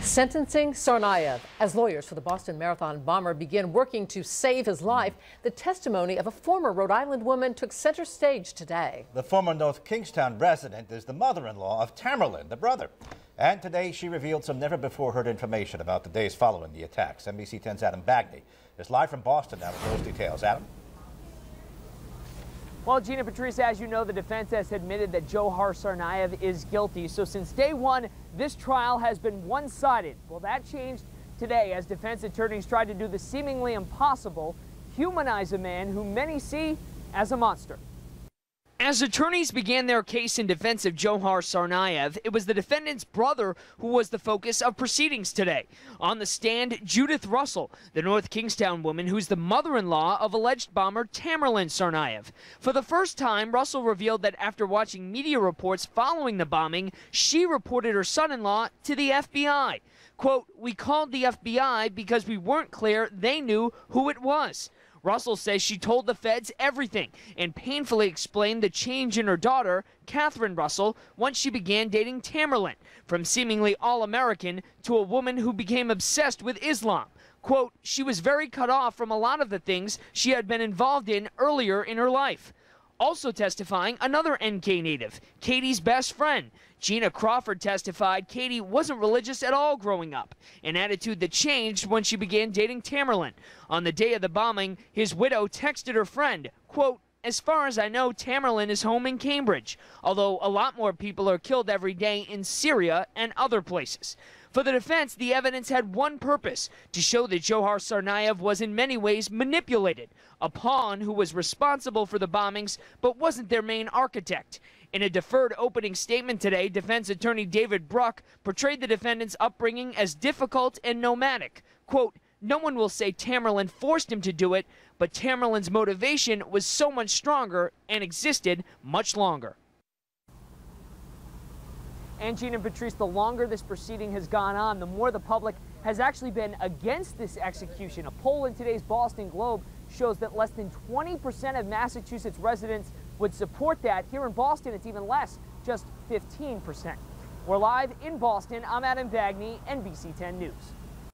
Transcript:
Sentencing Tsarnaev. As lawyers for the Boston Marathon bomber begin working to save his life, the testimony of a former Rhode Island woman took center stage today. The former North Kingstown resident is the mother-in-law of Tamerlan, the brother. And today she revealed some never-before-heard information about the days following the attacks. NBC 10's Adam Bagney is live from Boston now with those details. Adam? Well, Gina, Patrice, as you know, the defense has admitted that Judith Tsarnaev is guilty. So since day one, this trial has been one-sided. Well, that changed today as defense attorneys tried to do the seemingly impossible, humanize a man who many see as a monster. As attorneys began their case in defense of Judith Tsarnaev, it was the defendant's brother who was the focus of proceedings today. On the stand, Judith Russell, the North Kingstown woman who's the mother-in-law of alleged bomber Tamerlan Tsarnaev. For the first time, Russell revealed that after watching media reports following the bombing, she reported her son-in-law to the FBI. Quote, "We called the FBI because we weren't clear they knew who it was." Russell says she told the feds everything and painfully explained the change in her daughter, Catherine Russell, once she began dating Tamerlan, from seemingly all-American to a woman who became obsessed with Islam. Quote, "She was very cut off from a lot of the things she had been involved in earlier in her life." Also testifying, another NK native, Katie's best friend. Gina Crawford testified Katie wasn't religious at all growing up, an attitude that changed when she began dating Tamerlan. On the day of the bombing, his widow texted her friend, quote, "As far as I know, Tamerlan is home in Cambridge, although a lot more people are killed every day in Syria and other places." For the defense, the evidence had one purpose, to show that Judith Tsarnaev was in many ways manipulated, a pawn who was responsible for the bombings but wasn't their main architect. In a deferred opening statement today, defense attorney David Bruck portrayed the defendant's upbringing as difficult and nomadic. Quote, "No one will say Tamerlan forced him to do it, but Tamerlan's motivation was so much stronger and existed much longer." And Gina and Patrice, the longer this proceeding has gone on, the more the public has actually been against this execution. A poll in today's Boston Globe shows that less than 20% of Massachusetts residents would support that. Here in Boston, it's even less, just 15%. We're live in Boston. I'm Adam Bagney, NBC 10 News.